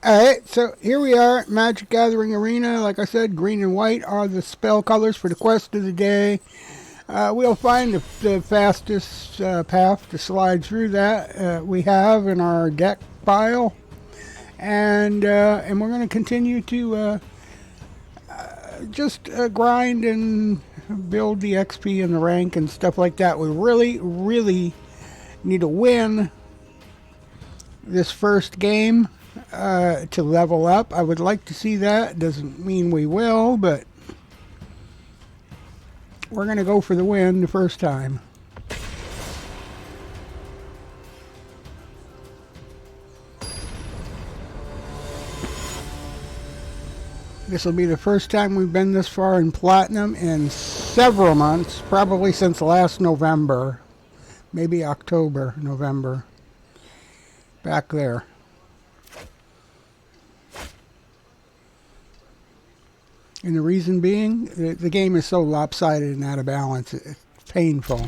Alright, so here we are at Magic Gathering Arena. Like I said, green and white are the spell colors for the quest of the day. We'll find the fastest path to slide through that we have in our deck pile. And we're going to continue to just grind and build the XP and the rank and stuff like that. We really need to win this first game to level up. I would like to see that. Doesn't mean we will, but we're going to go for the win the first time. This will be the first time we've been this far in Platinum in several months, probably since last November, maybe October, November, back there. And the reason being, the game is so lopsided and out of balance, it's painful.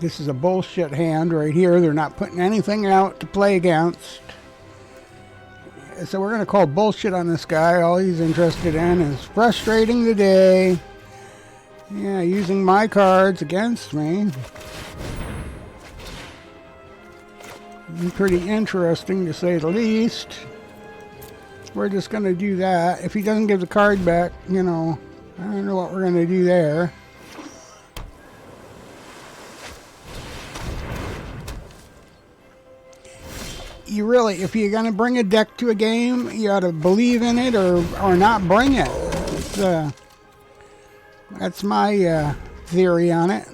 This is a bullshit hand right here. They're not putting anything out to play against. So we're going to call bullshit on this guy. All he's interested in is frustrating the day. Yeah, using my cards against me. Pretty interesting to say the least. We're just going to do that. If he doesn't give the card back, you know, I don't know what we're going to do there. You really, if you're going to bring a deck to a game, you ought to believe in it or not bring it. That's my theory on it.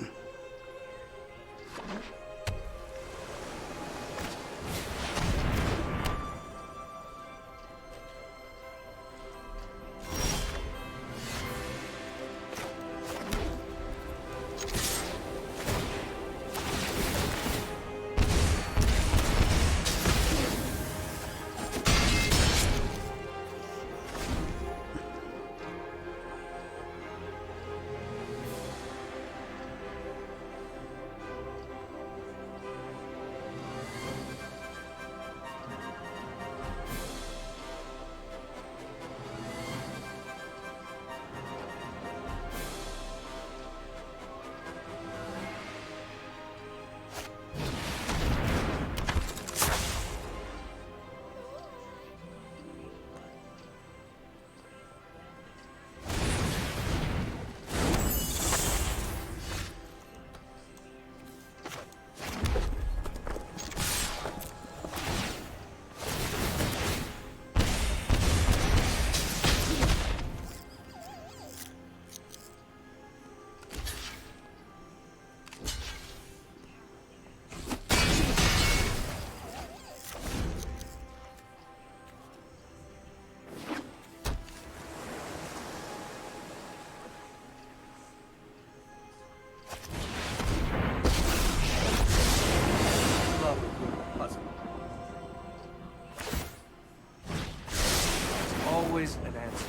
always an answer.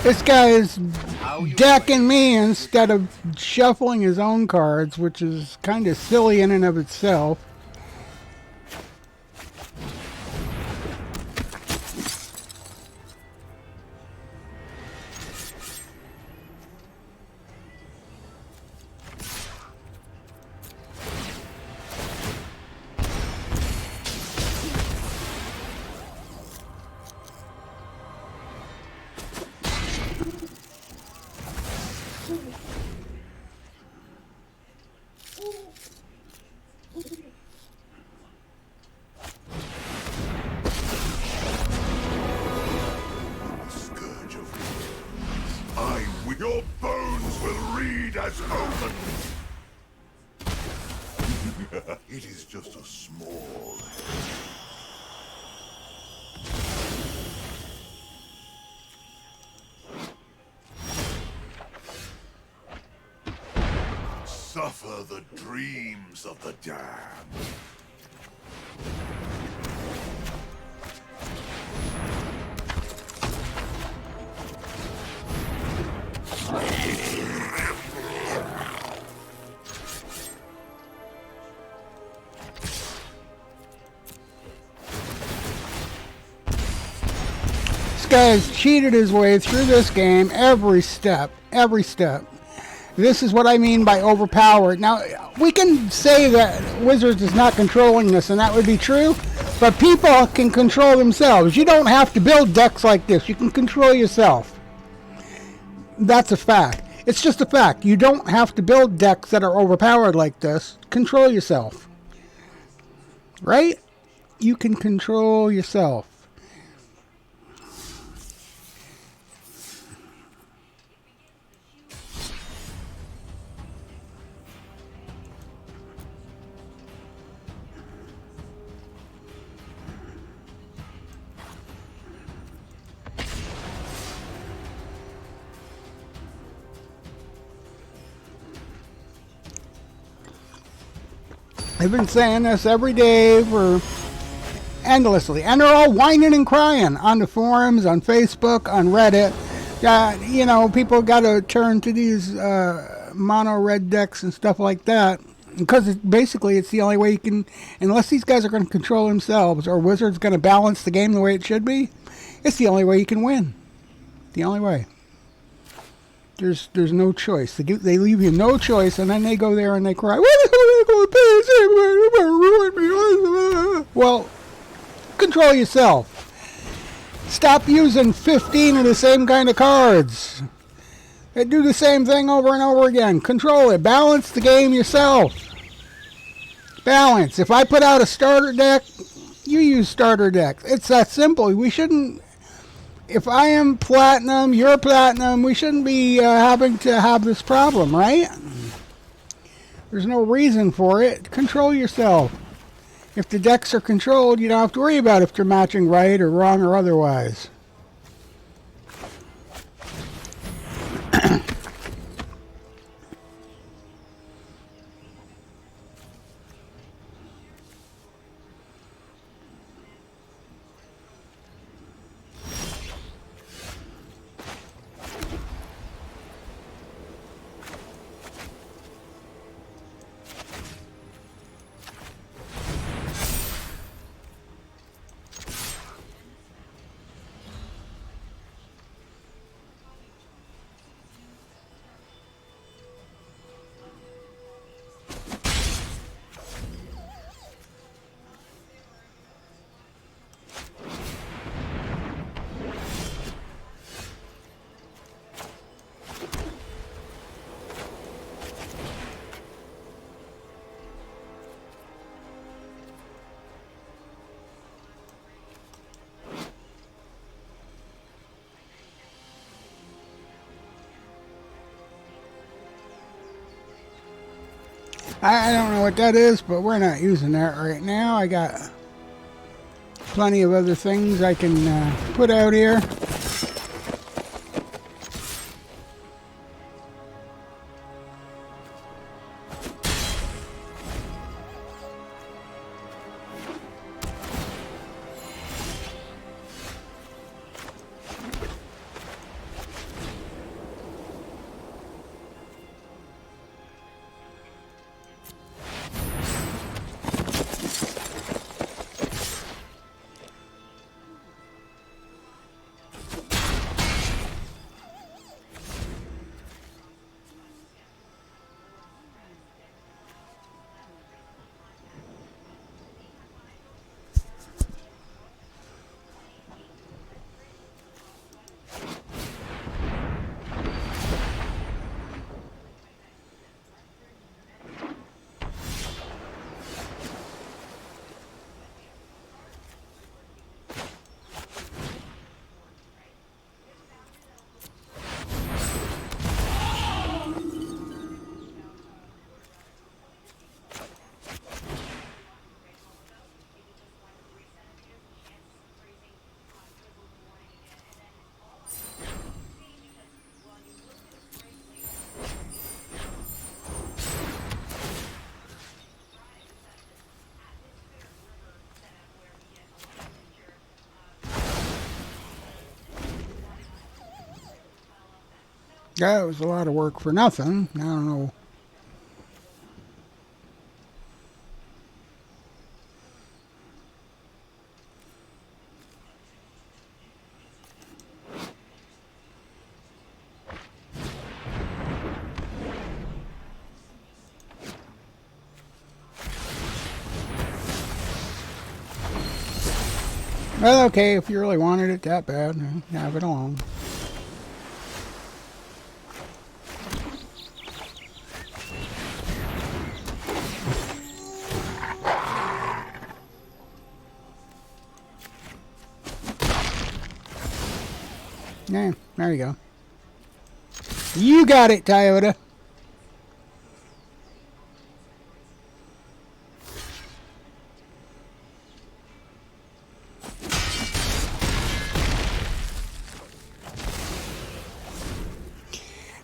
This guy is decking me instead of shuffling his own cards, which is kind of silly in and of itself. Your bones will read as omen. It is just a small suffer the dreams of the damned. This guy's cheated his way through this game every step, every step. This is what I mean by overpowered. Now, we can say that Wizards is not controlling this, and that would be true, but people can control themselves. You don't have to build decks like this. You can control yourself. That's a fact. It's just a fact. You don't have to build decks that are overpowered like this. Control yourself. Right? You can control yourself. I've been saying this every day for endlessly, and they're all whining and crying on the forums, on Facebook, on Reddit. You know, people got to turn to these mono red decks and stuff like that, because basically it's the only way you can, unless these guys are going to control themselves or Wizards going to balance the game the way it should be, it's the only way you can win. The only way. There's no choice. They leave you no choice, and then they go there and they cry, "What the hell are they going to pay? Ruin me." Well, control yourself. Stop using 15 of the same kind of cards. They do the same thing over and over again. Control it. Balance the game yourself. Balance. If I put out a starter deck, you use starter decks. It's that simple. We shouldn't... If I am platinum, you're platinum, we shouldn't be having to have this problem, right? There's no reason for it. Control yourself. If the decks are controlled, you don't have to worry about if they're matching right or wrong or otherwise. I don't know what that is, but we're not using that right now. I got plenty of other things I can put out here. Yeah, it was a lot of work for nothing. I don't know. Well, okay, if you really wanted it that bad, have it along. Yeah, there you go. You got it, Toyota.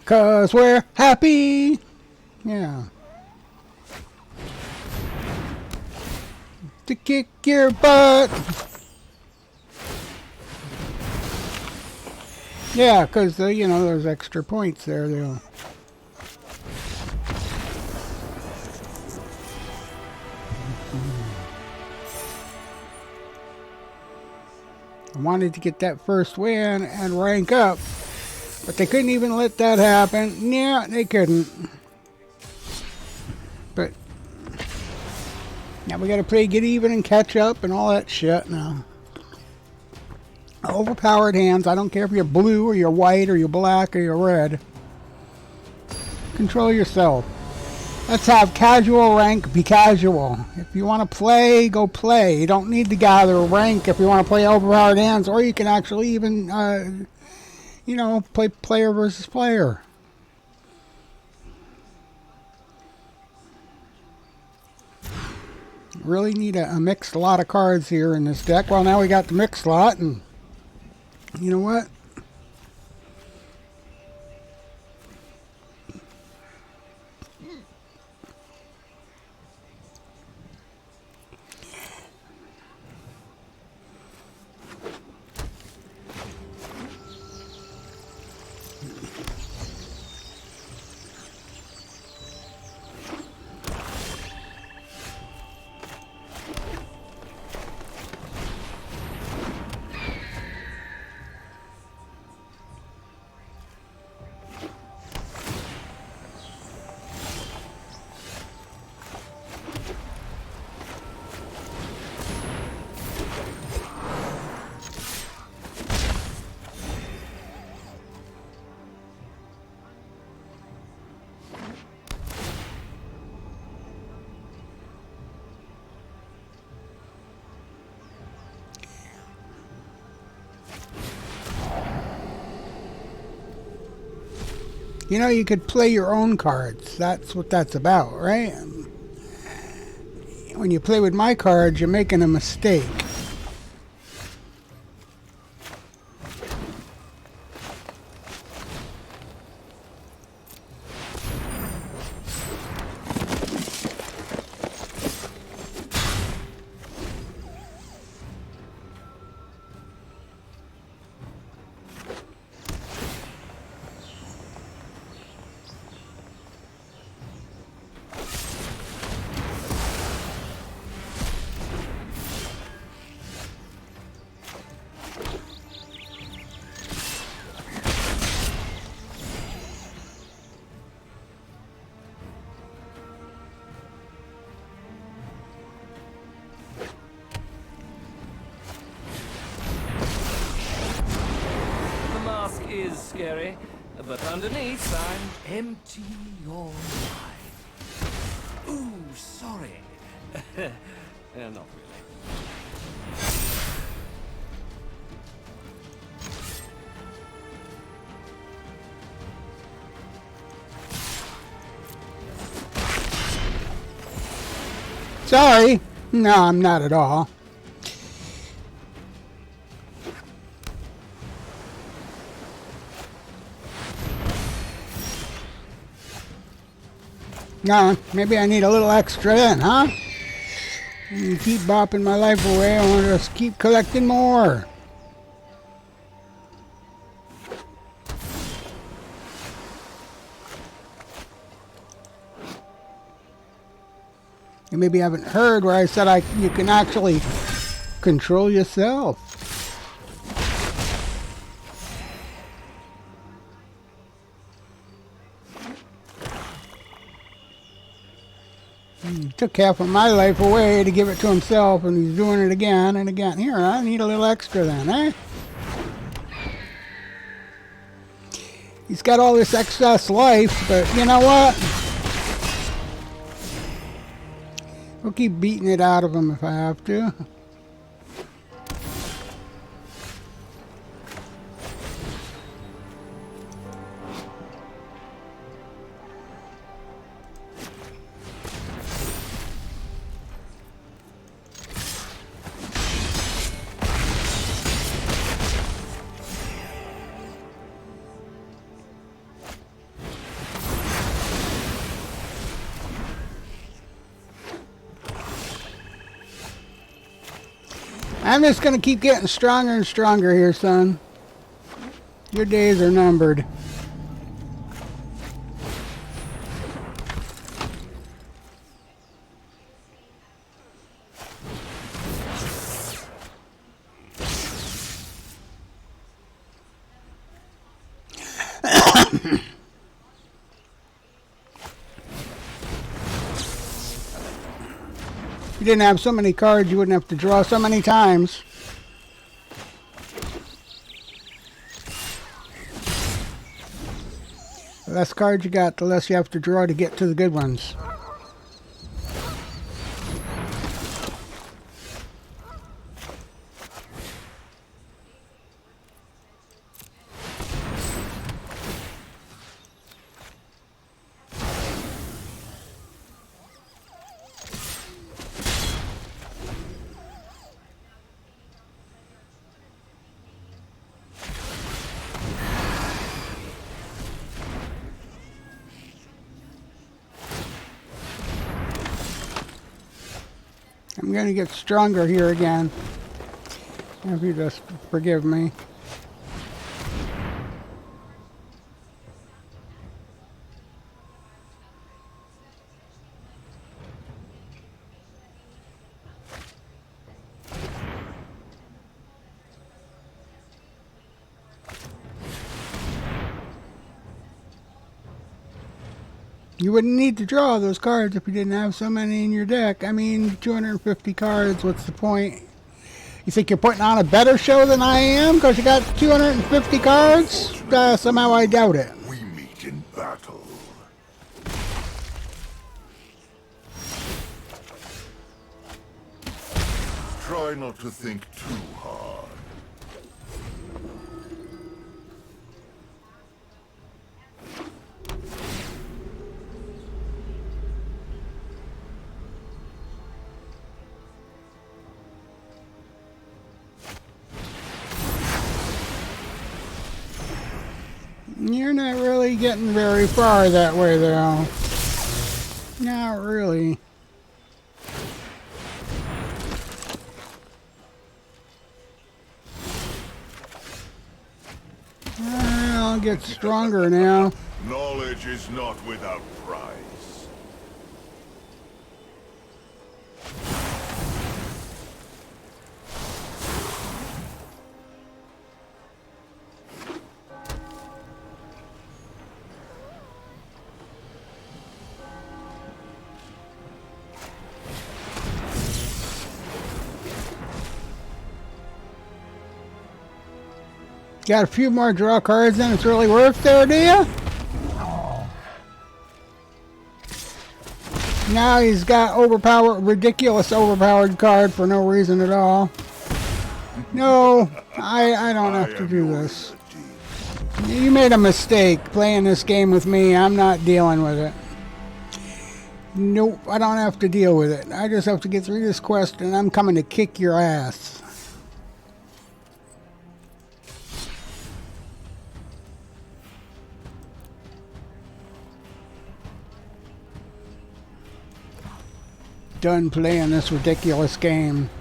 Cause we're happy. Yeah. To kick your butt. Yeah, because, you know, there's extra points there. I wanted to get that first win and rank up, but they couldn't even let that happen. Yeah, they couldn't. But now we got to play get even and catch up and all that shit now. Overpowered hands. I don't care if you're blue or you're white or you're black or you're red. Control yourself. Let's have casual rank be casual. If you want to play, go play. You don't need to gather rank if you want to play overpowered hands, or you can actually even, you know, play player versus player. Really need a mixed lot of cards here in this deck. Well, now we got the mixed lot, and you know what? You know, you could play your own cards. That's what that's about, right? When you play with my cards, you're making a mistake. Is scary, but underneath I'm empty your mind. Ooh, sorry. Not really. Sorry. No, I'm not at all. No, maybe I need a little extra then, huh? You keep bopping my life away, I want to just keep collecting more. You maybe haven't heard where I said you can actually control yourself. He took half of my life away to give it to himself, and he's doing it again and again. Here, I need a little extra then, eh? He's got all this excess life, but you know what? We'll keep beating it out of him if I have to. I'm just going to keep getting stronger and stronger here, son. Your days are numbered. If you didn't have so many cards, you wouldn't have to draw so many times. The less cards you got, the less you have to draw to get to the good ones. I'm going to get stronger here again. If you just forgive me. You wouldn't need to draw those cards if you didn't have so many in your deck. I mean, 250 cards, what's the point? You think you're putting on a better show than I am because you got 250 cards? Somehow I doubt it. We meet in battle. Try not to think too hard. You're not really getting very far that way, though. Not really. I'll get stronger now. Knowledge is not without price. Got a few more draw cards and it's really worth there, do you? Now he's got ridiculous overpowered card for no reason at all. No, I don't have to do this. You made a mistake playing this game with me. I'm not dealing with it. Nope, I don't have to deal with it. I just have to get through this quest and I'm coming to kick your ass. Done playing this ridiculous game.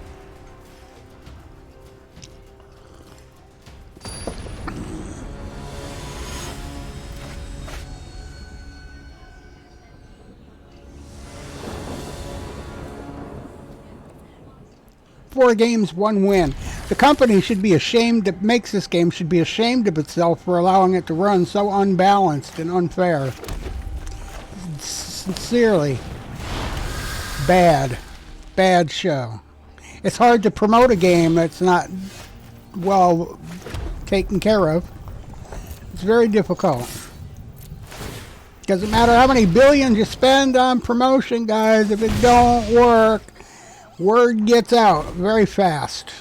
4 games, 1 win. The company should be ashamed that makes this game should be ashamed of itself for allowing it to run so unbalanced and unfair. Sincerely, bad show. It's hard to promote a game that's not well taken care of. It's very difficult. Doesn't matter how many billions you spend on promotion, guys. If it don't work, word gets out very fast.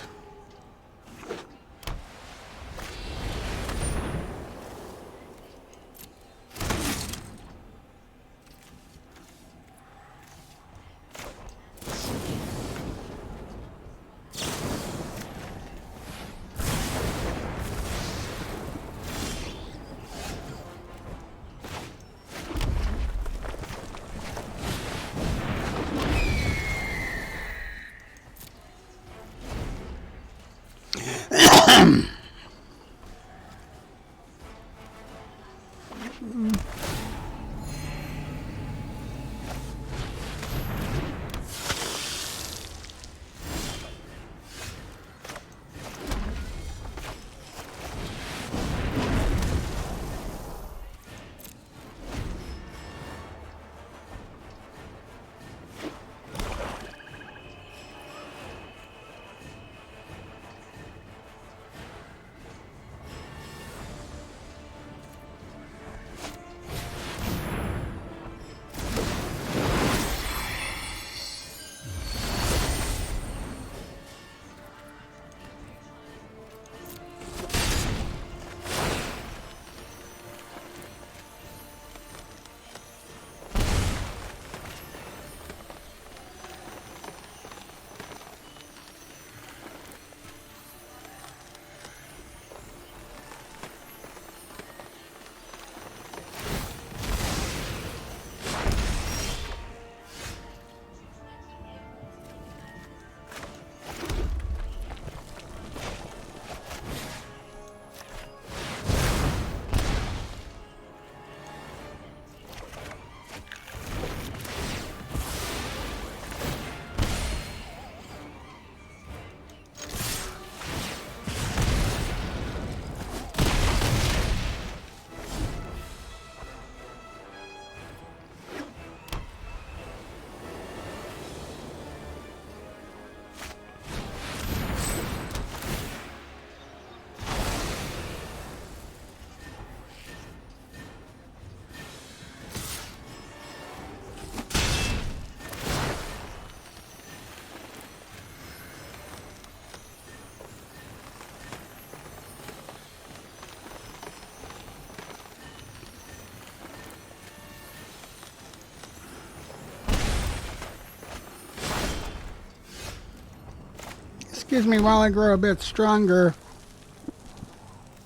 Excuse me while I grow a bit stronger.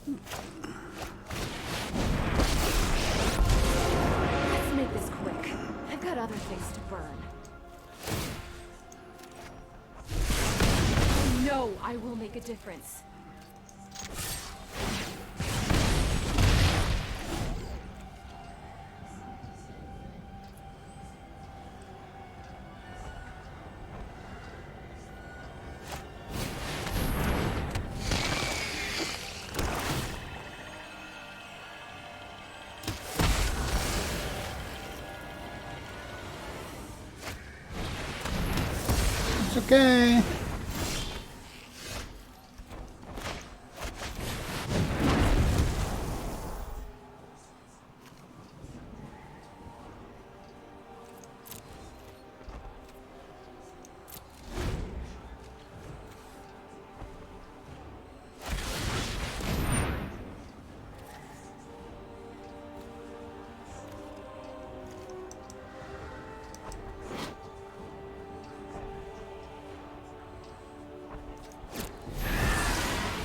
Let's make this quick. I've got other things to burn. I know I will make a difference. Okay.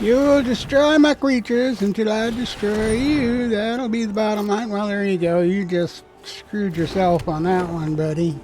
You'll destroy my creatures until I destroy you. That'll be the bottom line. Well, there you go. You just screwed yourself on that one, buddy.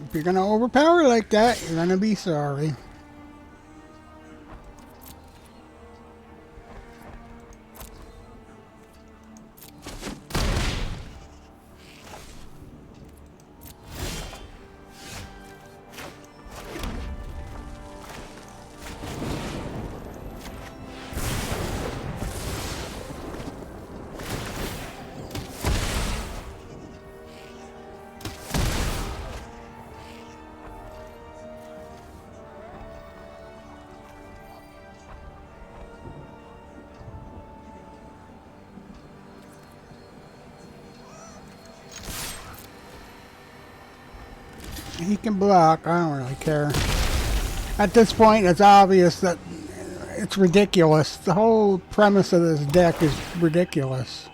If you're gonna overpower like that, you're gonna be sorry. He can block. I don't really care. At this point, it's obvious that it's ridiculous. The whole premise of this deck is ridiculous.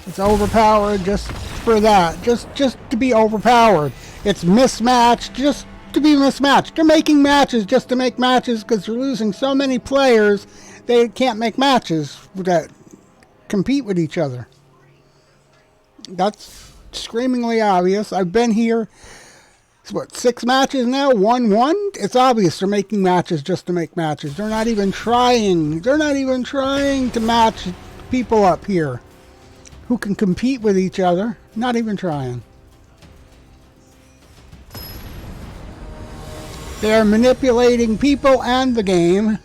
It's overpowered just for that. Just to be overpowered. It's mismatched just to be mismatched. They're making matches just to make matches because they're losing so many players they can't make matches that compete with each other. That's screamingly obvious. I've been here, what, 6 matches now? 1-1? It's obvious they're making matches just to make matches. They're not even trying. They're not even trying to match people up here who can compete with each other. Not even trying. They are manipulating people and the game.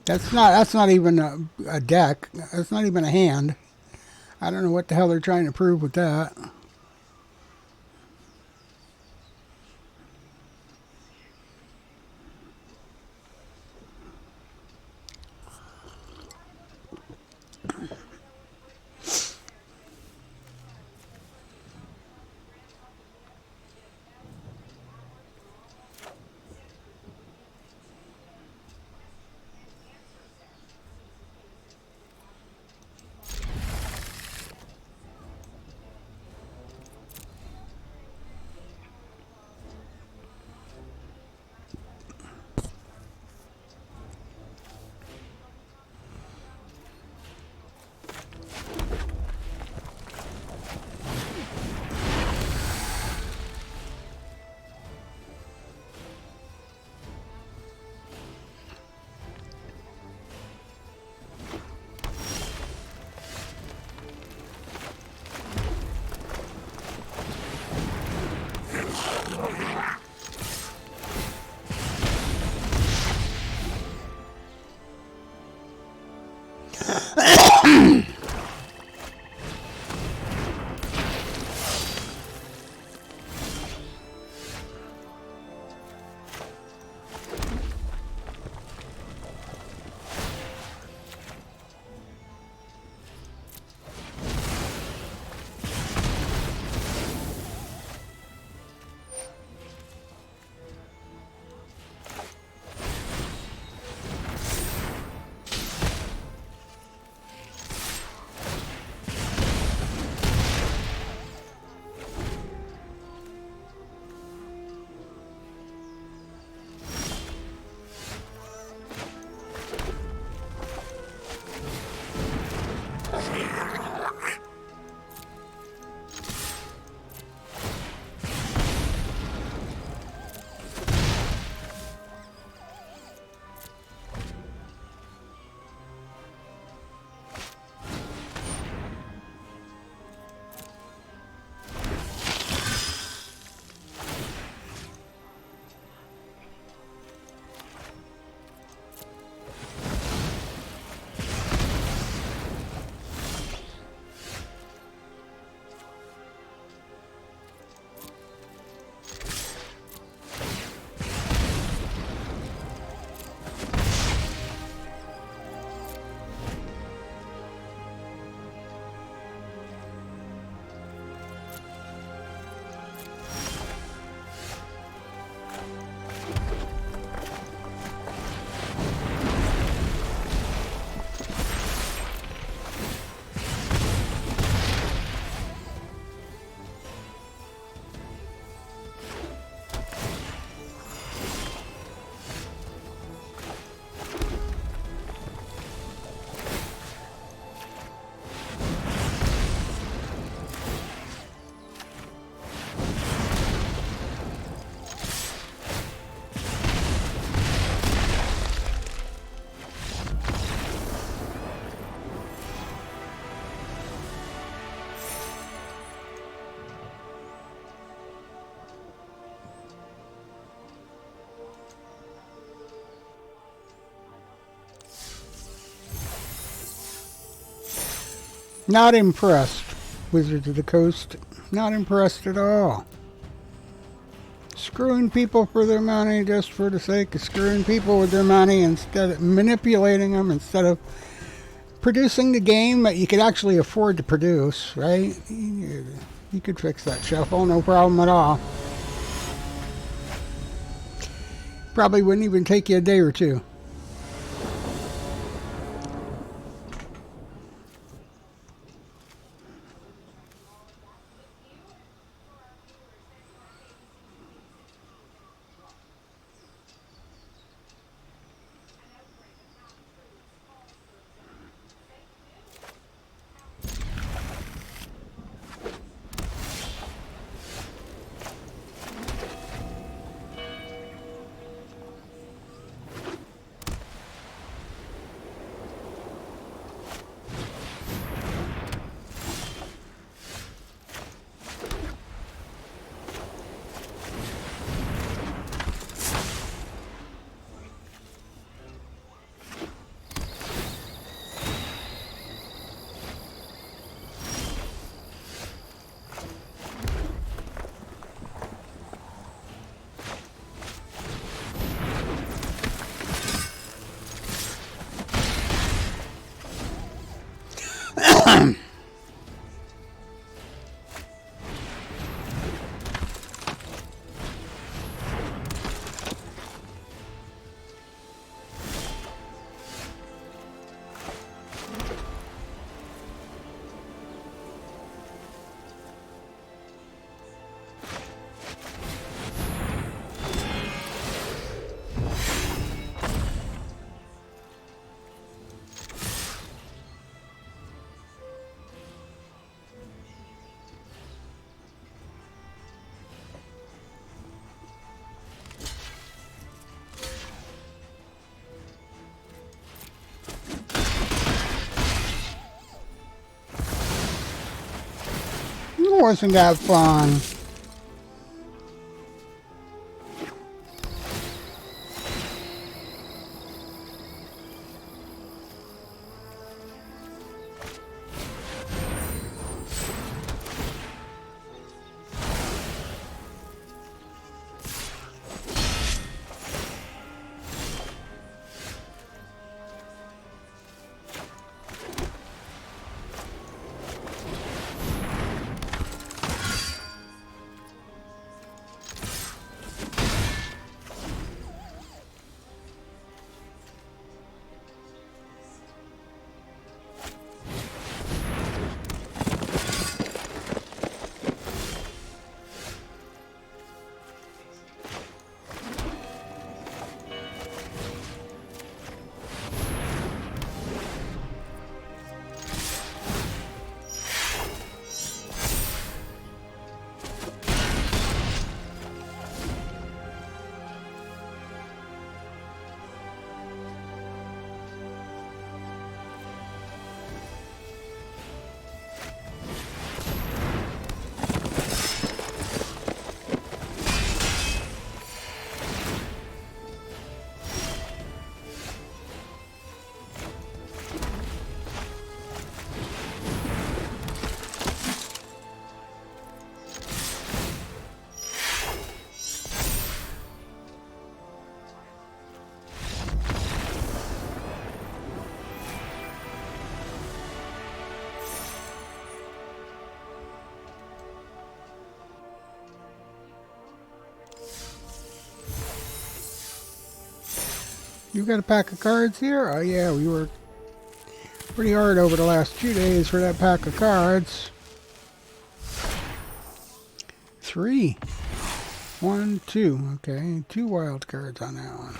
That's not even a deck. That's not even a hand. I don't know what the hell they're trying to prove with that. Not impressed, Wizards of the Coast. Not impressed at all. Screwing people for their money just for the sake of screwing people with their money, instead of manipulating them, instead of producing the game that you could actually afford to produce, right? You could fix that shuffle, no problem at all. Probably wouldn't even take you a day or two. Wasn't that fun? You got a pack of cards here? Oh yeah, we worked pretty hard over the last 2 days for that pack of cards. 3. 1, 2. Okay, 2 wild cards on that one.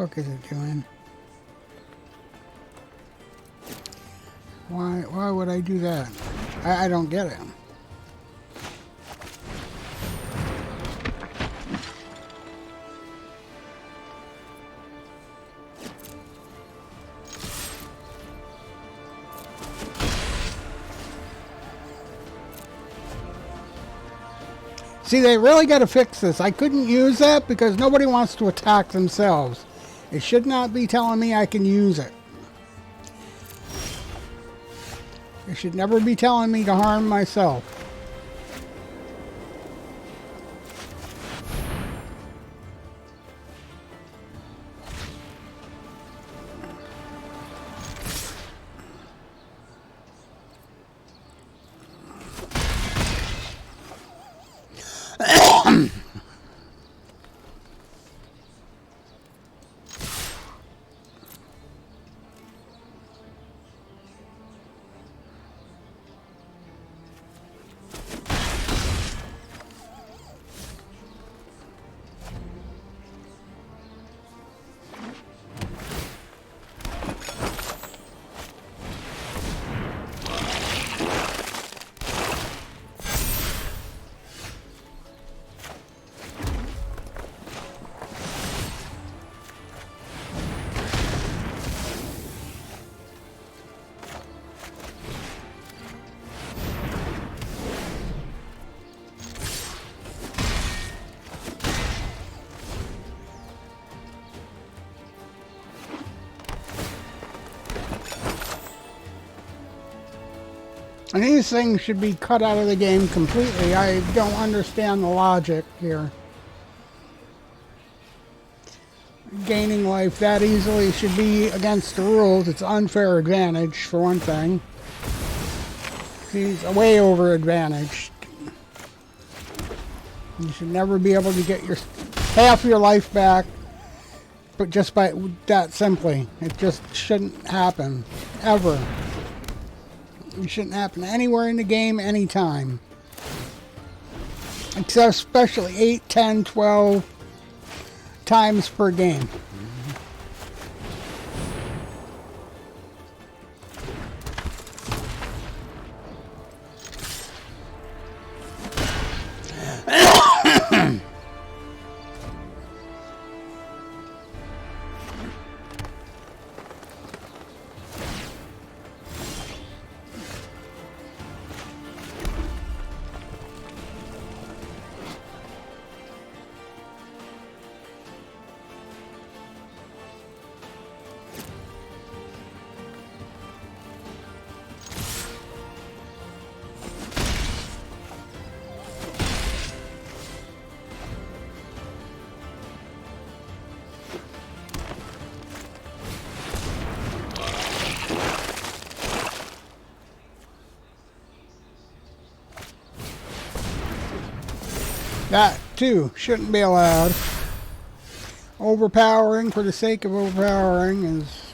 fuck is it doing? Why would I do that? I don't get it. See, they really got to fix this. I couldn't use that because nobody wants to attack themselves. It should not be telling me I can use it. It should never be telling me to harm myself. And these things should be cut out of the game completely. I don't understand the logic here. Gaining life that easily should be against the rules. It's unfair advantage, for one thing. He's way over advantaged. You should never be able to get your half your life back, but just by that simply. It just shouldn't happen, ever. It shouldn't happen anywhere in the game, anytime. Except especially 8, 10, 12 times per game. That, too, shouldn't be allowed. Overpowering for the sake of overpowering is...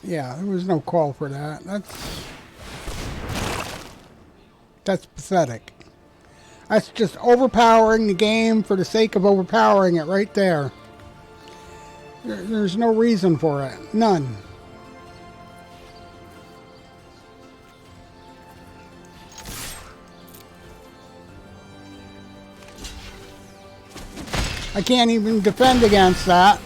Yeah, there was no call for that. That's pathetic. That's just overpowering the game for the sake of overpowering it right there. There's no reason for it. None. I can't even defend against that.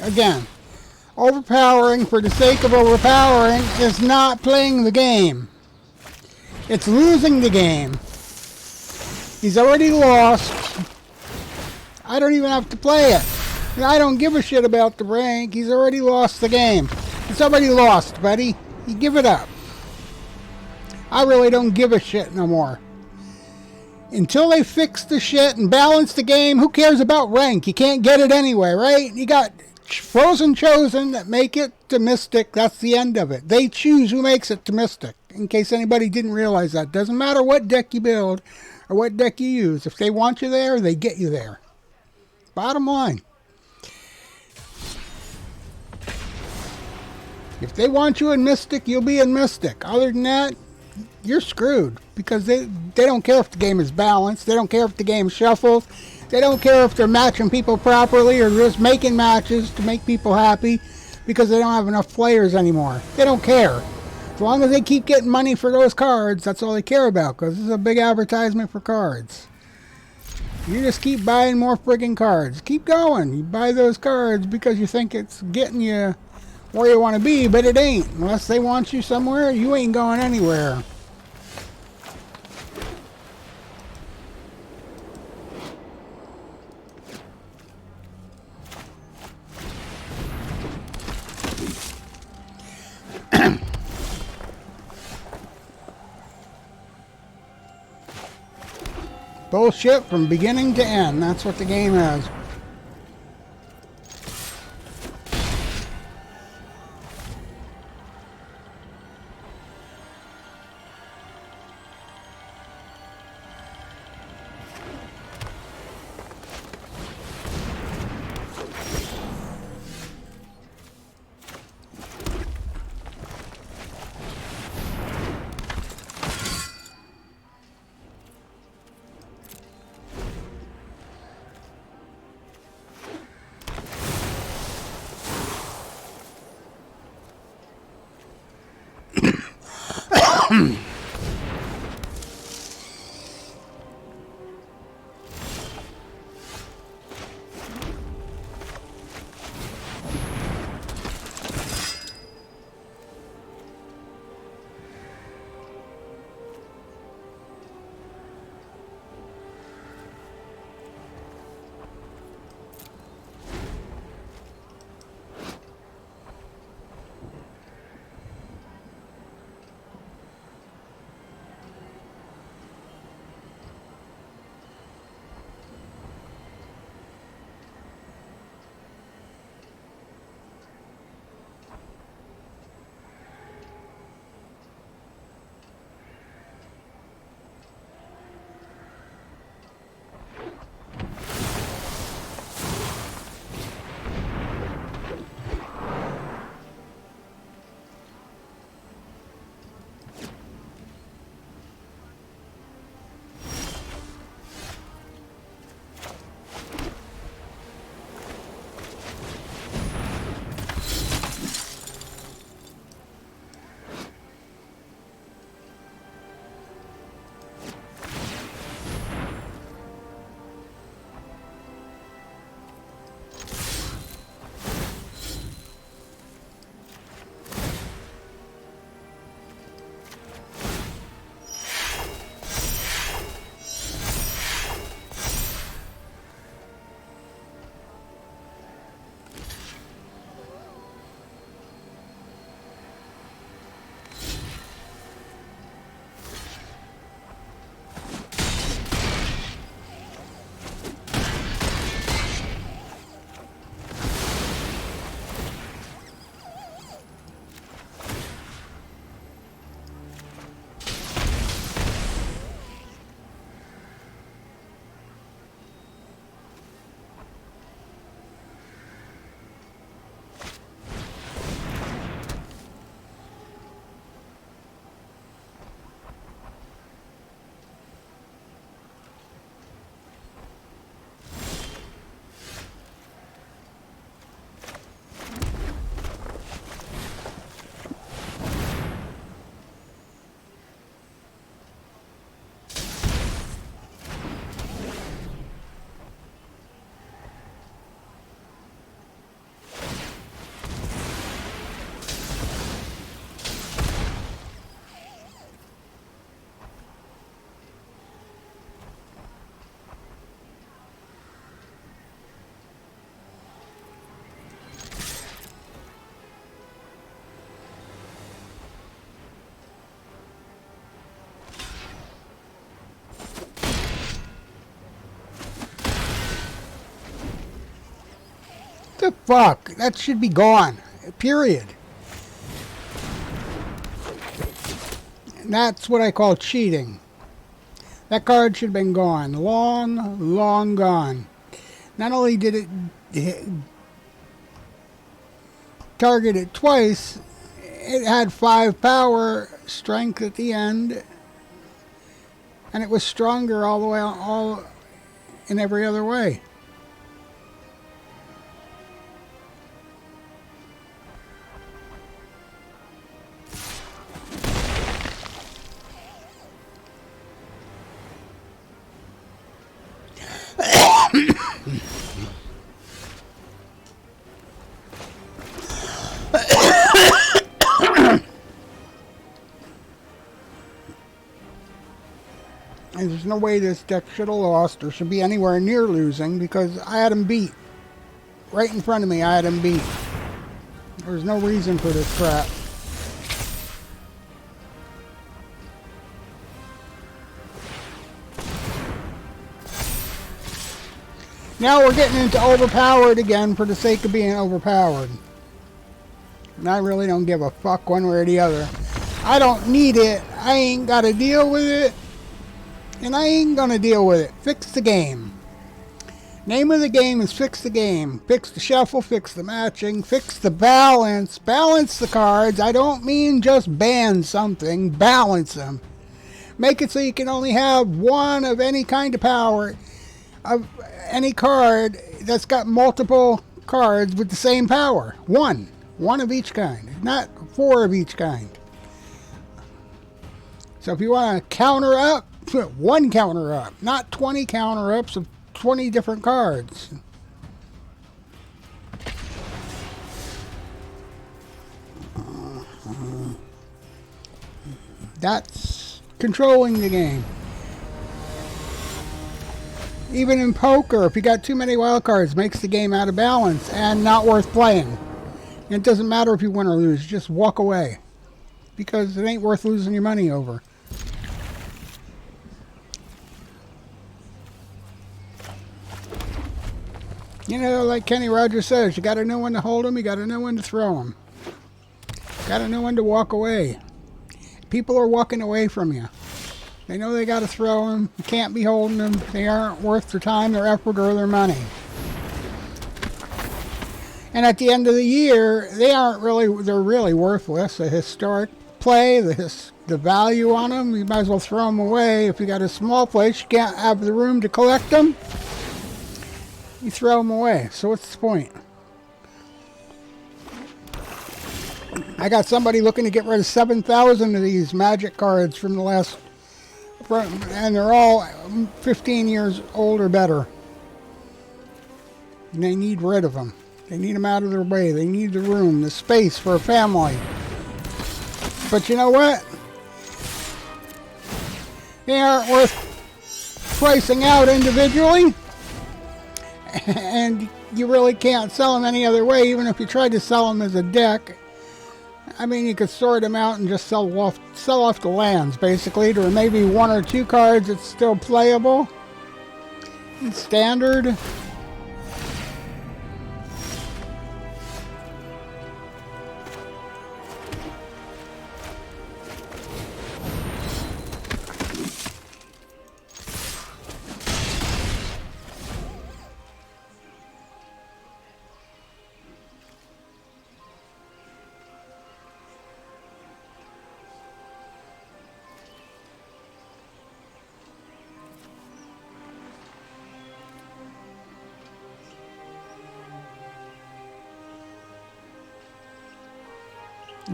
Again, overpowering for the sake of overpowering is not playing the game. It's losing the game. He's already lost. I don't even have to play it. I don't give a shit about the rank. He's already lost the game. It's already lost, buddy. You give it up. I really don't give a shit no more. Until they fix the shit and balance the game, who cares about rank? You can't get it anyway, right? You got Frozen Chosen that make it to Mystic. That's the end of it. They choose who makes it to Mystic. In case anybody didn't realize that. Doesn't matter what deck you build or what deck you use. If they want you there, they get you there. Bottom line. If they want you in Mystic, you'll be in Mystic. Other than that, you're screwed. Because they don't care if the game is balanced. They don't care if the game shuffles. They don't care if they're matching people properly or just making matches to make people happy because they don't have enough players anymore. They don't care. As long as they keep getting money for those cards, that's all they care about, because this is a big advertisement for cards. You just keep buying more friggin' cards. Keep going. You buy those cards because you think it's getting you where you want to be, but it ain't. Unless they want you somewhere, you ain't going anywhere. Bullshit from beginning to end. That's what the game is. The fuck? That should be gone. Period. And that's what I call cheating. That card should have been gone. Long, long gone. Not only did it target it twice, it had 5 power, strength at the end, and it was stronger all the way, all in every other way. There's no way this deck should have lost or should be anywhere near losing because I had him beat. Right in front of me, I had him beat. There's no reason for this crap. Now we're getting into overpowered again for the sake of being overpowered. And I really don't give a fuck one way or the other. I don't need it. I ain't got to deal with it. And I ain't gonna deal with it. Fix the game. Name of the game is fix the game. Fix the shuffle, fix the matching, fix the balance. Balance the cards. I don't mean just ban something. Balance them. Make it so you can only have one of any kind of power of any card that's got multiple cards with the same power. One. One of each kind. Not 4 of each kind. So if you want to counter up, put 1 counter up, not 20 counter ups of 20 different cards. That's controlling the game. Even in poker, if you got too many wild cards, makes the game out of balance and not worth playing. It doesn't matter if you win or lose, just walk away. Because it ain't worth losing your money over. You know, like Kenny Rogers says, you got to know when to hold them, you got to know when to throw them. Got to know when to walk away. People are walking away from you. They know they got to throw them. You can't be holding them. They aren't worth their time, their effort, or their money. And at the end of the year, they're really worthless. A historic play, the value on them, you might as well throw them away. If you got a small place, you can't have the room to collect them. You throw them away. So what's the point? I got somebody looking to get rid of 7,000 of these Magic cards from the last... And they're all 15 years old or better. And they need rid of them. They need them out of their way. They need the room, the space for a family. But you know what? They aren't worth pricing out individually. And you really can't sell them any other way, even if you tried to sell them as a deck. I mean, you could sort them out and just sell off the lands, basically. There may be 1 or 2 cards that's still playable. In standard.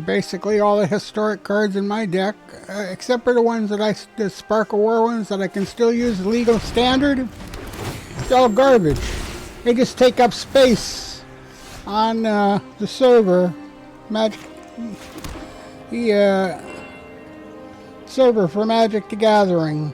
Basically all the historic cards in my deck, except for the ones that the Sparkle War ones that I can still use legal standard, it's all garbage. They just take up space on the server, the server for Magic the Gathering.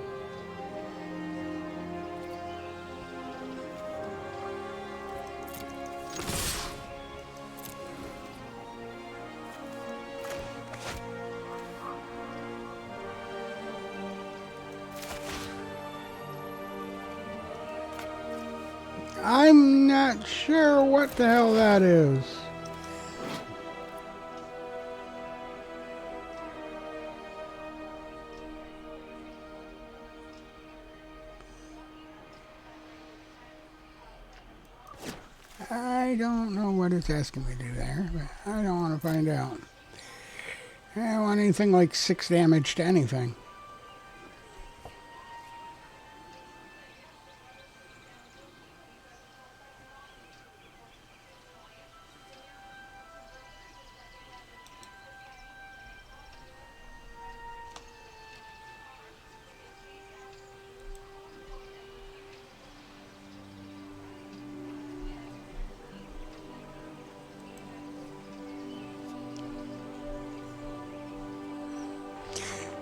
I'm not sure what the hell that is. I don't know what it's asking me to do there, but I don't want to find out. I don't want anything like 6 damage to anything.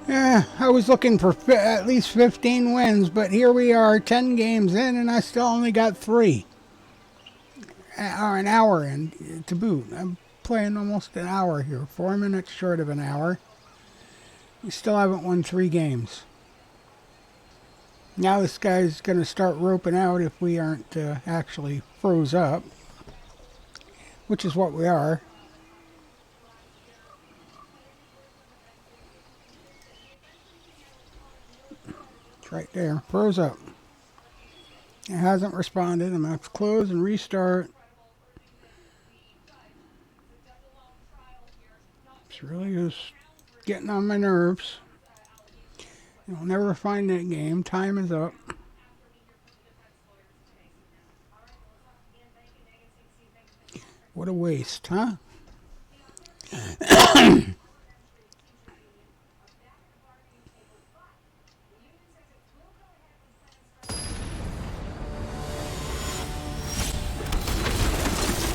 Yeah, I was looking for at least 15 wins, but here we are 10 games in and I still only got 3. Or an hour in to boot. I'm playing almost an hour here, 4 minutes short of an hour. We still haven't won 3 games. Now this guy's going to start roping out if we aren't actually froze up, which is what we are. It's right there, froze up. It hasn't responded. I'm going to have to close and restart. It's really just getting on my nerves. You'll never find that game. Time is up. What a waste, huh?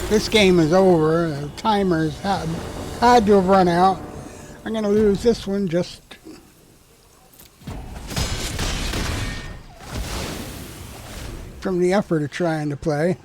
This game is over. The timers had to have run out. I'm going to lose this one just from the effort of trying to play.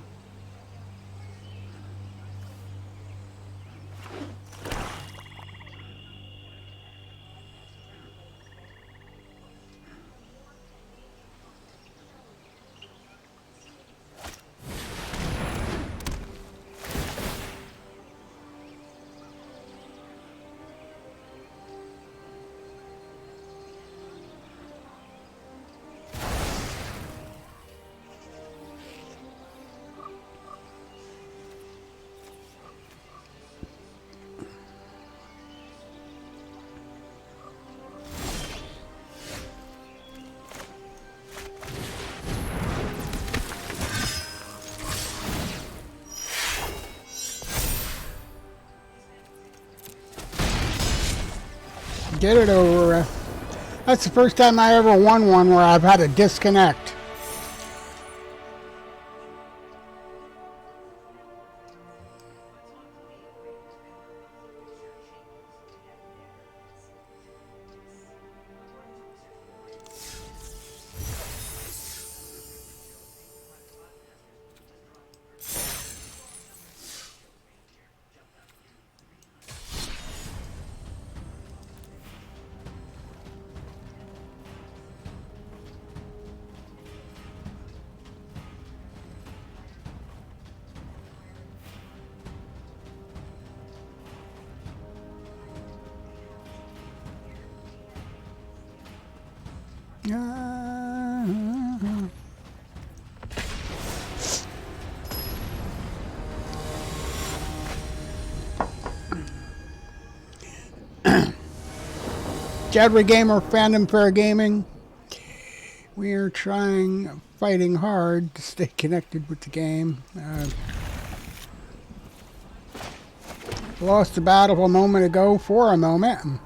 Get it over with. That's the first time I ever won one where I've had a disconnect. Jadway Gamer, Fandom Fair Gaming. We are fighting hard to stay connected with the game. Lost the battle a moment ago for a moment.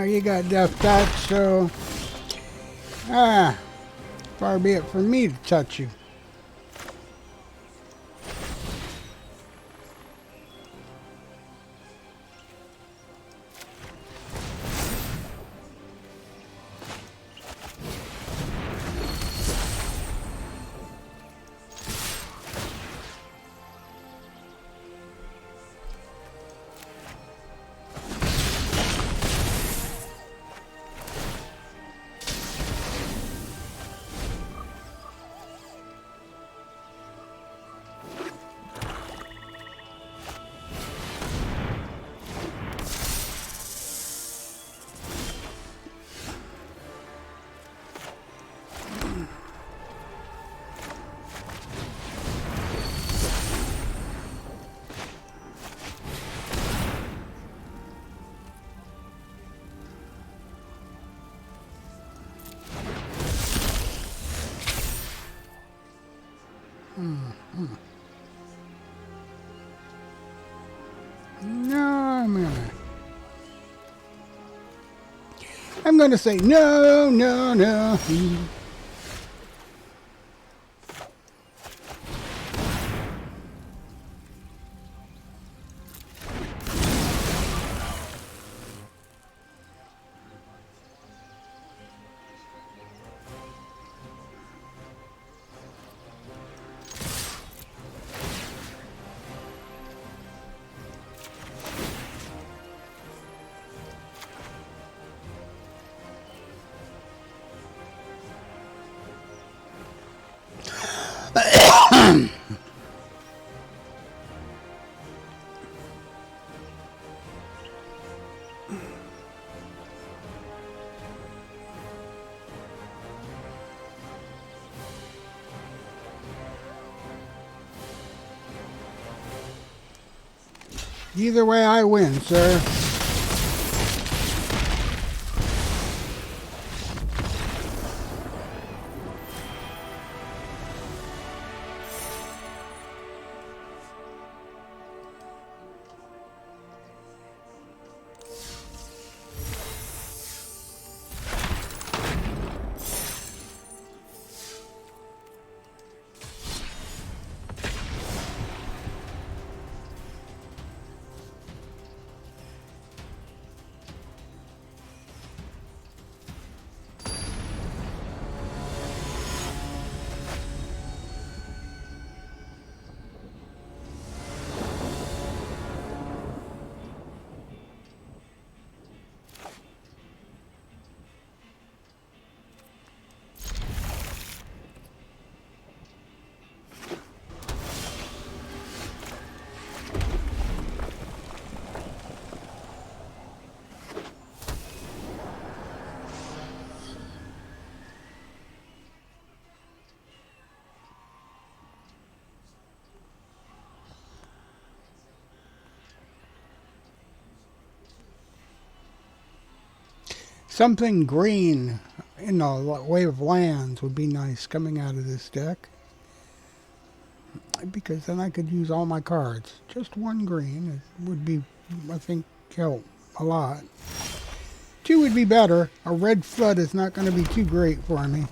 you got death touch, so far be it from me to touch you. No, I'm gonna say no, no, no. Either way, I win, sir. Something green in the way of lands would be nice coming out of this deck. Because then I could use all my cards. Just one green would be, I think, help a lot. Two would be better. A red flood is not going to be too great for me.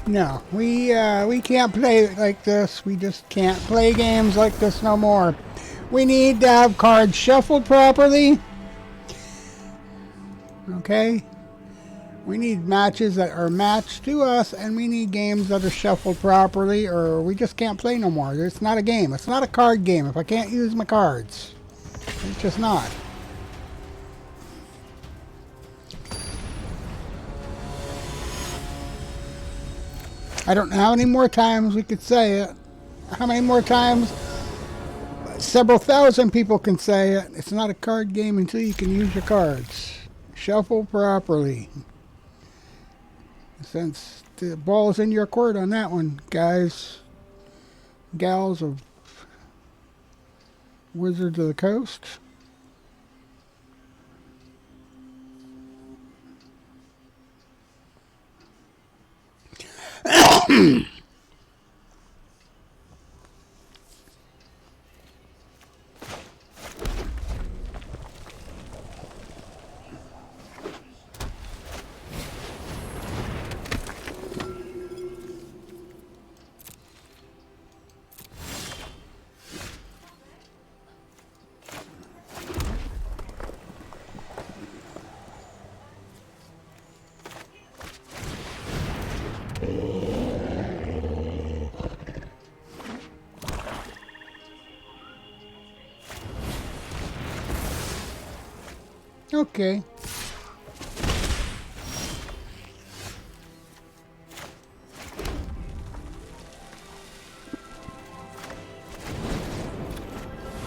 No, we can't play like this. We just can't play games like this no more. We need to have cards shuffled properly. Okay? We need matches that are matched to us, and we need games that are shuffled properly, or we just can't play no more. It's not a game. It's not a card game if I can't use my cards. It's just not. I don't know how many more times we could say it. How many more times? Several thousand people can say it. It's not a card game until you can use your cards. Shuffle properly. Since the ball is in your court on that one, guys, gals of Wizards of the Coast. Okay.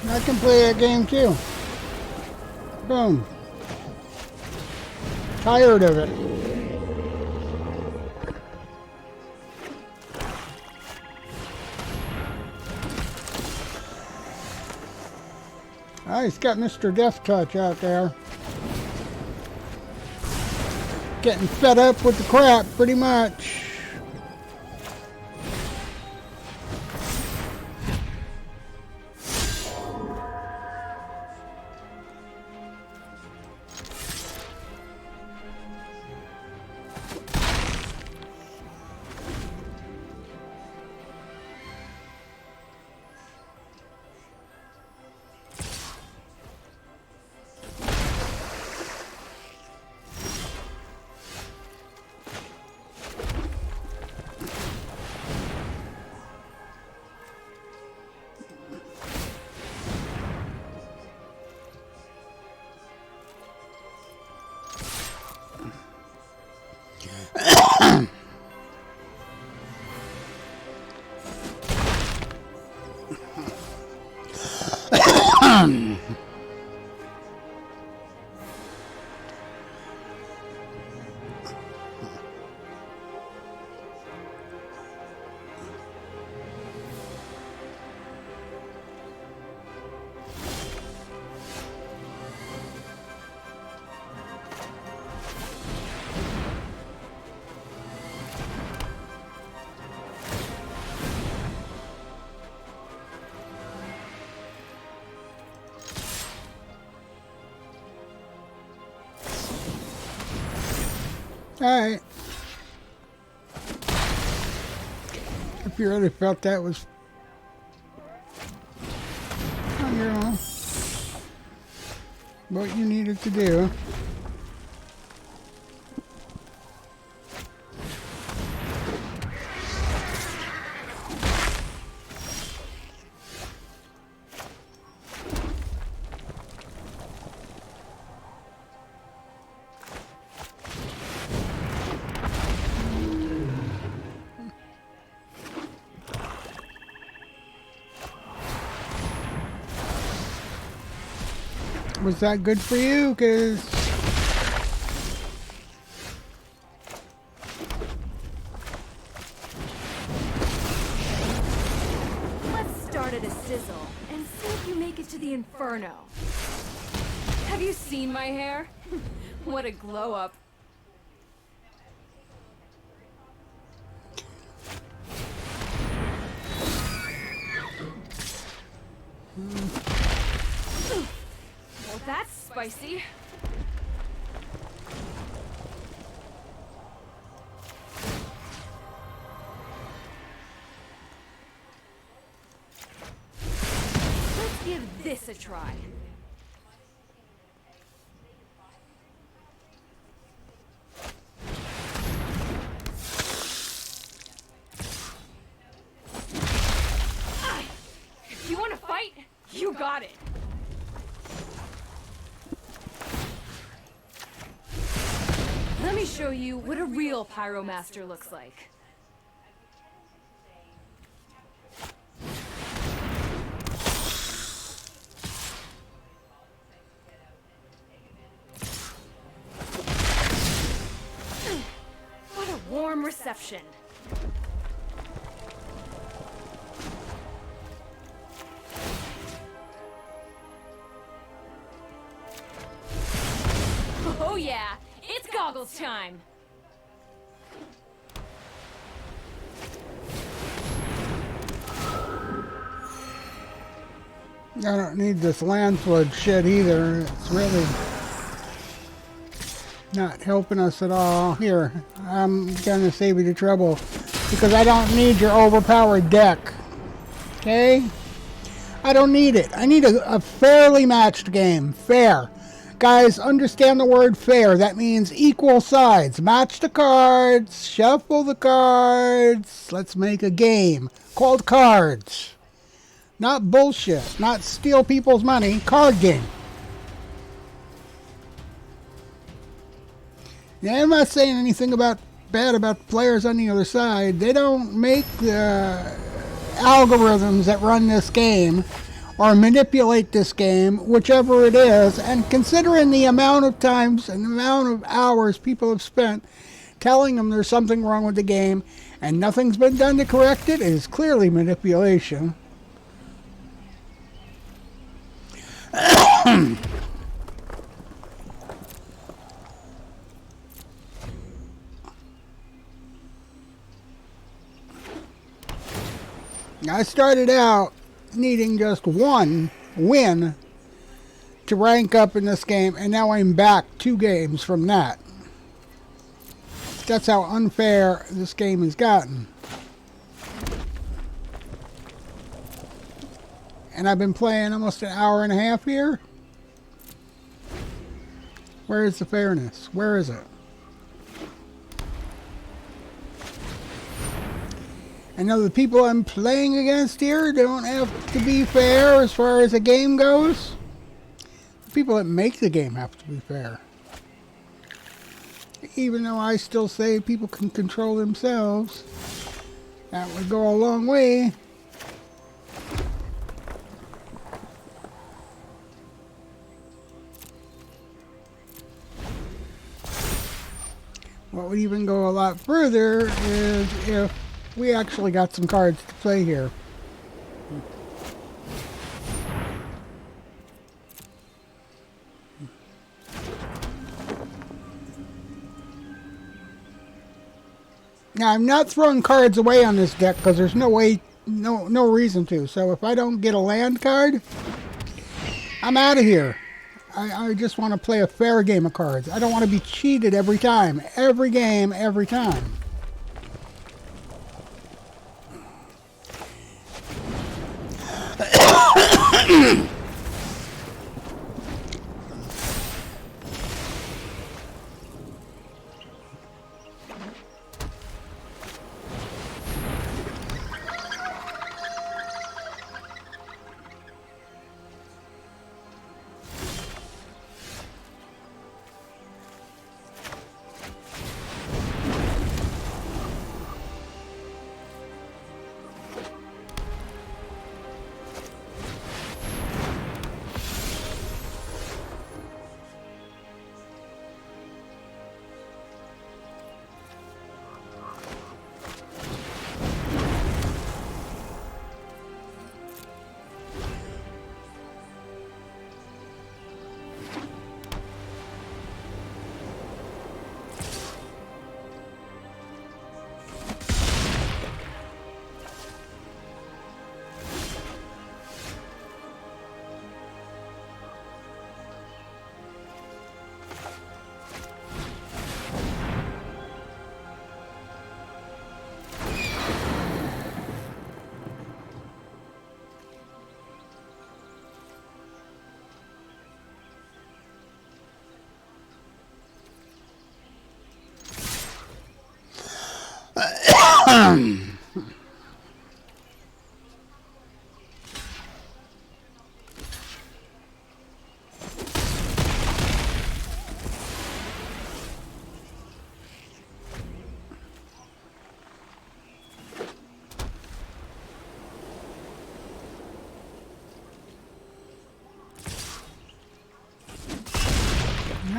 I can play a game too. Boom. Tired of it. Oh, he's got Mr. Death Touch out there. Getting fed up with the crap, pretty much. Alright. If you really felt that was on your own, what you needed to do. Was that good for you? 'Cause Let's start at a sizzle and see if you make it to the inferno. Have you seen my hair? What a glow up. Well, that's spicy. Let's give this a try. You got it. Let me show you what a real pyromaster looks like. What a warm reception. Oh yeah, it's goggles time. I don't need this land flood shit either. It's really not helping us at all. Here, I'm gonna save you the trouble because I don't need your overpowered deck. Okay? I don't need it. I need a fairly matched game. Fair. Guys, understand the word fair. That means equal sides. Match the cards. Shuffle the cards. Let's make a game called Cards. Not bullshit. Not steal people's money. Card game. Now, I'm not saying anything bad about the players on the other side. They don't make the algorithms that run this game or manipulate this game, whichever it is, and considering the amount of times and the amount of hours people have spent telling them there's something wrong with the game and nothing's been done to correct it, it is clearly manipulation. I started out needing just one win to rank up in this game, and now I'm back 2 games from that. That's how unfair this game has gotten. And I've been playing almost an hour and a half here. Where is the fairness? Where is it? I know the people I'm playing against here don't have to be fair as far as the game goes. The people that make the game have to be fair. Even though I still say people can control themselves, that would go a long way. What would even go a lot further is if we actually got some cards to play here. Now, I'm not throwing cards away on this deck because there's no way, no reason to. So if I don't get a land card, I'm out of here. I just want to play a fair game of cards. I don't want to be cheated every time. Every game, every time.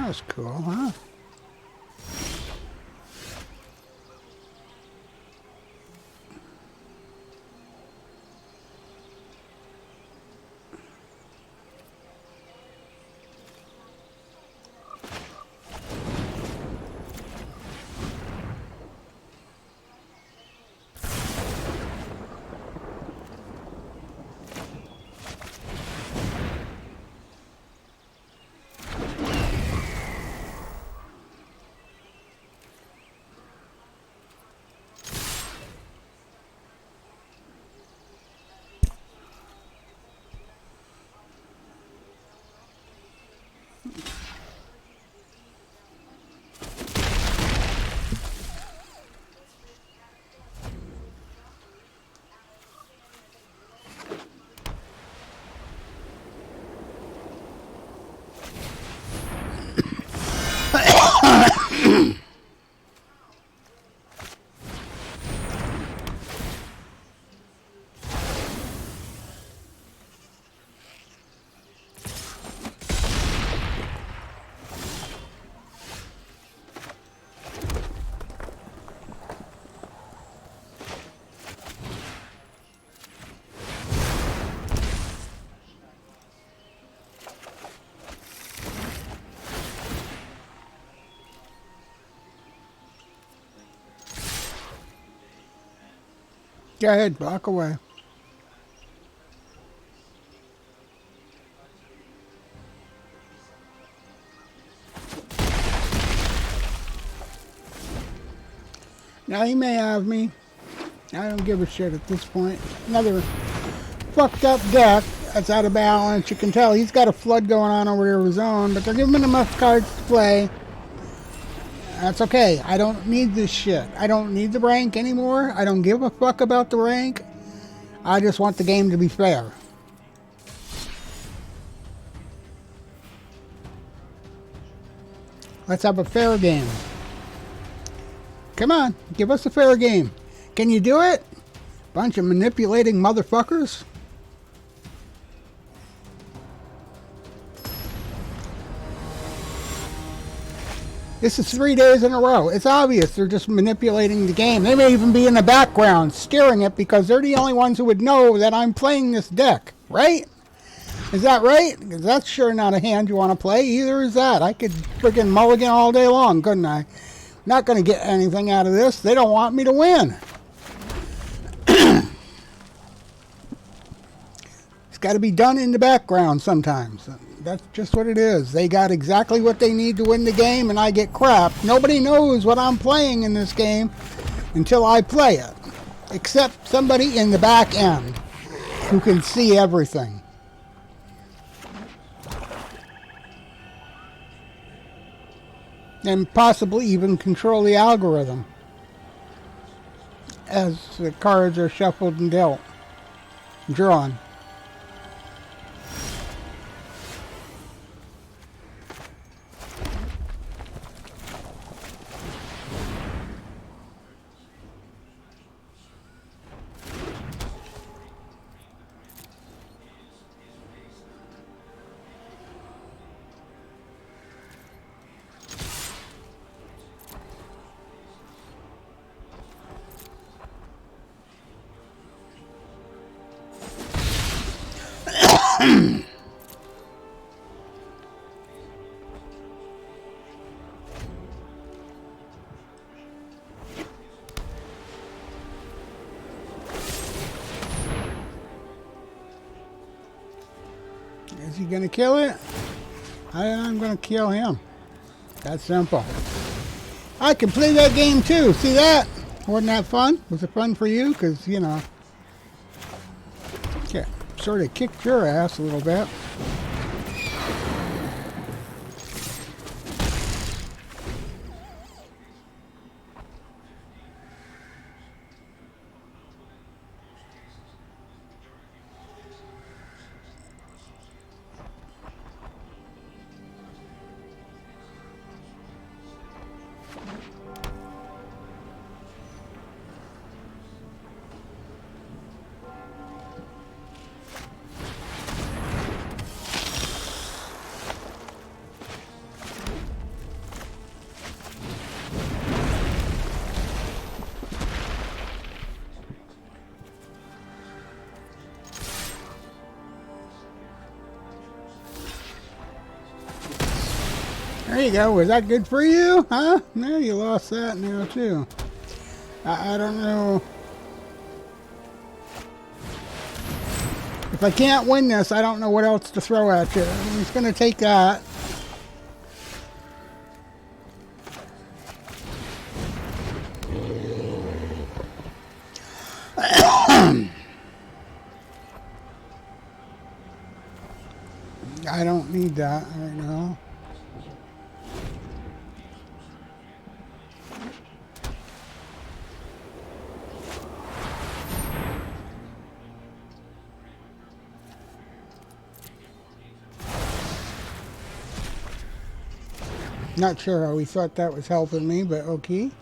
That's cool, huh? Go ahead, walk away. Now he may have me. I don't give a shit at this point. Another fucked up deck that's out of balance. You can tell he's got a flood going on over there of his own, but they're giving him enough cards to play. That's okay. I don't need this shit. I don't need the rank anymore. I don't give a fuck about the rank. I just want the game to be fair. Let's have a fair game. Come on, give us a fair game. Can you do it? Bunch of manipulating motherfuckers. This is 3 days in a row. It's obvious they're just manipulating the game. They may even be in the background steering it because they're the only ones who would know that I'm playing this deck, right? Is that right? Because that's sure not a hand you want to play. Either is that. I could freaking mulligan all day long, couldn't I? Not going to get anything out of this. They don't want me to win. It's got to be done in the background sometimes. That's just what it is. They got exactly what they need to win the game, and I get crap. Nobody knows what I'm playing in this game until I play it, except somebody in the back end who can see everything. And possibly even control the algorithm as the cards are shuffled and dealt, drawn. Is he going to kill it? I'm going to kill him. That's simple. I can play that game too. See that? Wasn't that fun? Was it fun for you? Because, you know, yeah, sort of kicked your ass a little bit. There you go. Was that good for you? Huh? No, you lost that now too. I don't know. If I can't win this, I don't know what else to throw at you. I'm just going to take that. I don't need that right now. Not sure how he thought that was helping me, but okay.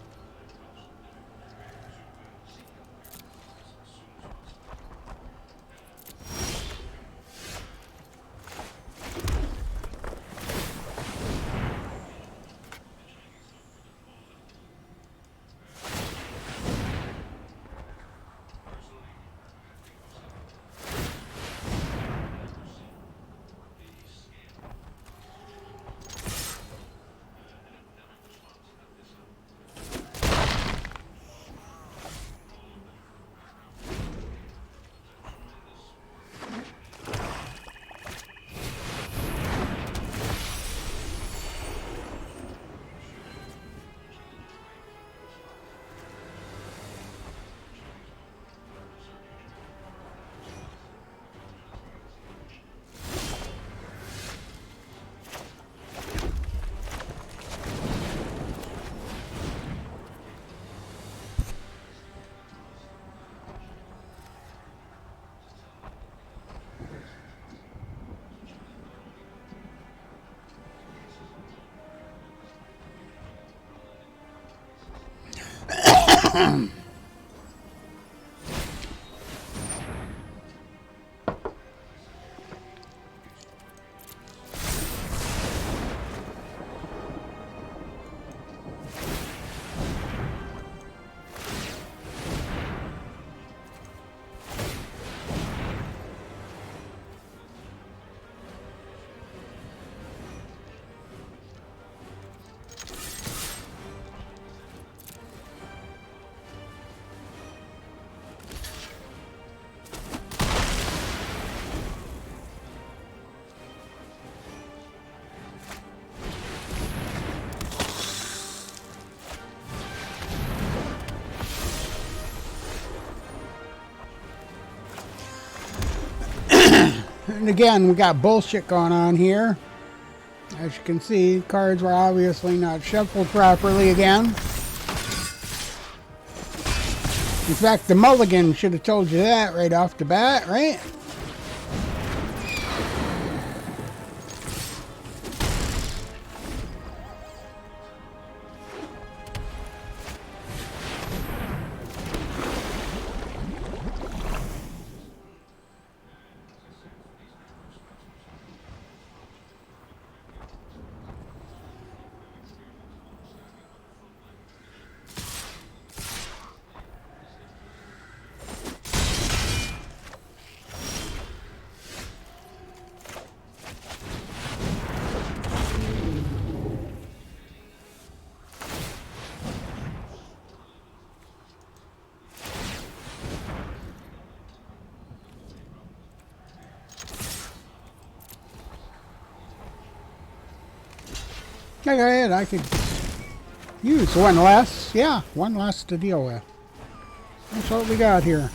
And again, we got bullshit going on here. As you can see, cards were obviously not shuffled properly again. In fact, the mulligan should have told you that right off the bat, right? Go ahead, I could use one less. Yeah, one less to deal with. That's what we got here.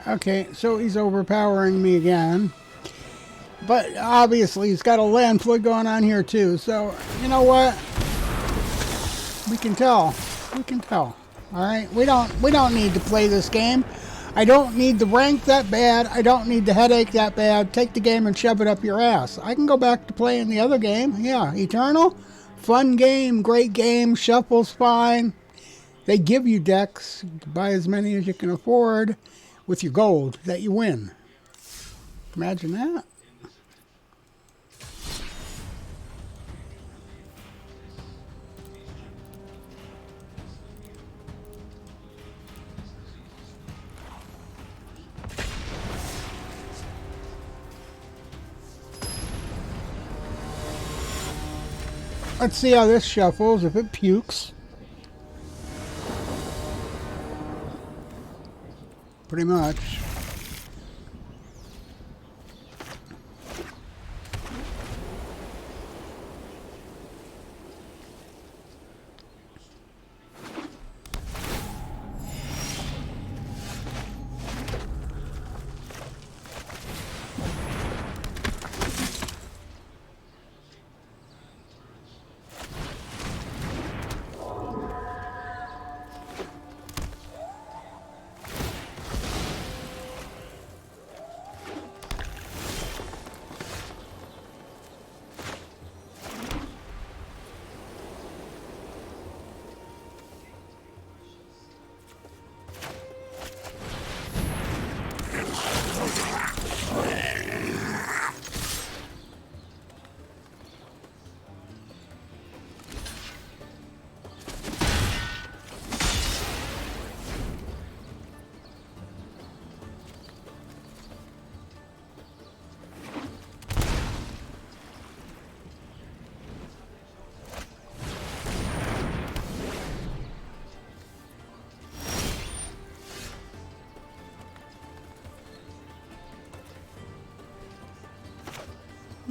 Okay, so he's overpowering me again. But obviously he's got a land flood going on here too. So, you know what? We can tell. We can tell. Alright? We don't need to play this game. I don't need the rank that bad. I don't need the headache that bad. Take the game and shove it up your ass. I can go back to playing the other game. Yeah, Eternal. Fun game, great game, shuffle's fine. They give you decks, buy as many as you can afford with your gold that you win. Imagine that. Let's see how this shuffles, if it pukes. Pretty much.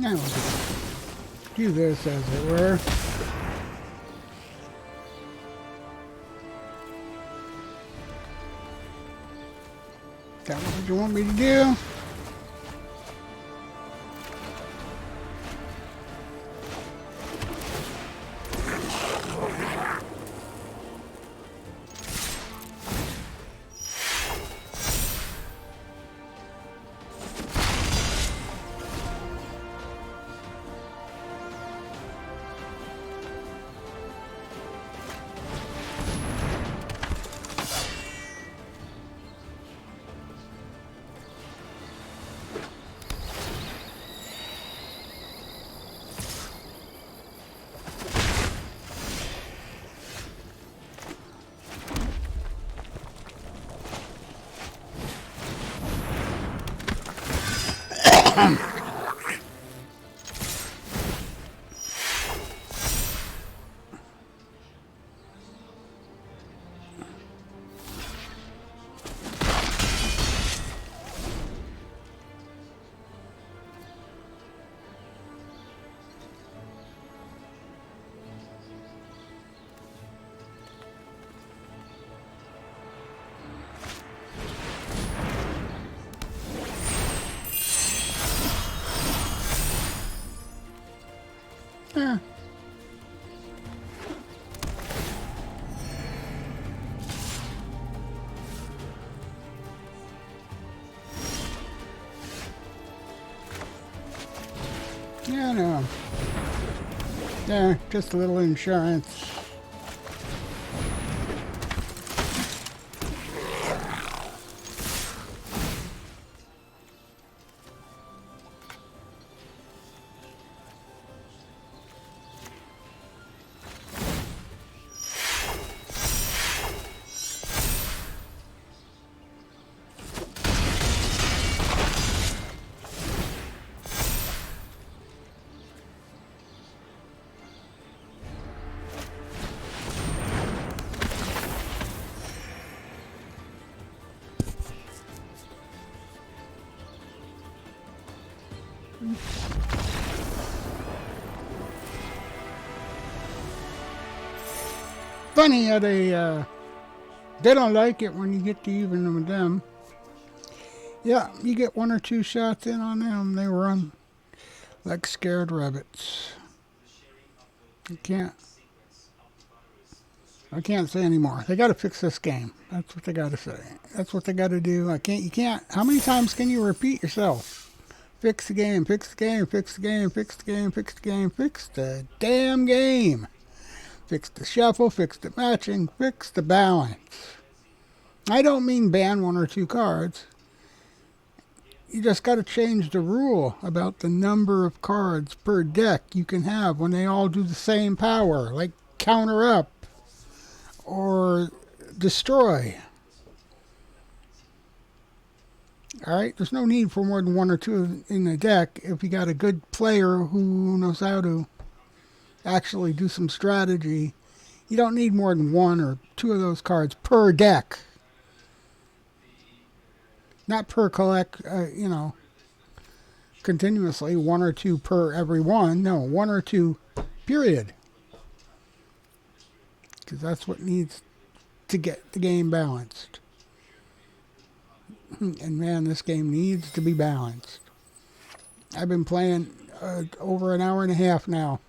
Now we'll just do this as it were. Is that what you want me to do? Yeah. Yeah, no. Yeah, just a little insurance. Funny how they don't like it when you get to even with them. Yeah, you get 1 or 2 shots in on them, they run like scared rabbits. I can't say anymore. They got to fix this game. That's what they got to say. That's what they got to do. You can't. How many times can you repeat yourself? Fix the game, fix the game, fix the game, fix the game, fix the game, fix the damn game. Fix the shuffle, fix the matching, fix the balance. I don't mean ban 1 or 2 cards. You just got to change the rule about the number of cards per deck you can have when they all do the same power, like counter up or destroy. Alright, there's no need for more than 1 or 2 in the deck if you got a good player who knows how to actually do some strategy. You don't need more than 1 or 2 of those cards per deck. Not per collect, continuously, 1 or 2 per every one. No, 1 or 2, period. Because that's what needs to get the game balanced. And man, this game needs to be balanced. I've been playing over an hour and a half now.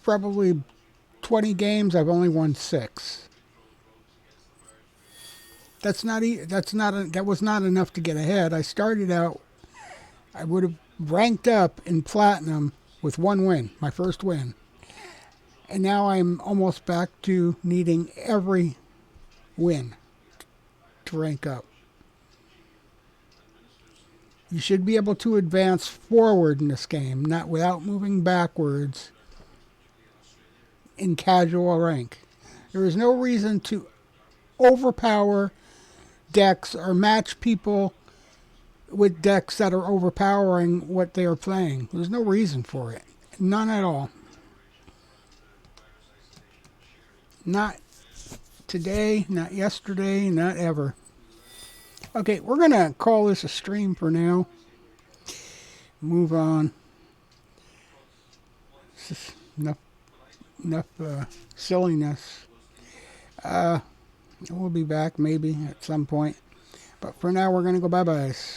Probably 20 games, I've only won 6. That was not enough to get ahead. I started out, I would have ranked up in platinum with 1 win, my first win. And now I'm almost back to needing every win to rank up. You should be able to advance forward in this game, not without moving backwards in casual rank. There is no reason to overpower decks or match people with decks that are overpowering what they are playing. There's no reason for it. None at all. Not today, not yesterday, not ever. Okay, we're going to call this a stream for now. Move on. This is enough silliness. We'll be back maybe at some point. But for now, we're going to go bye-byes.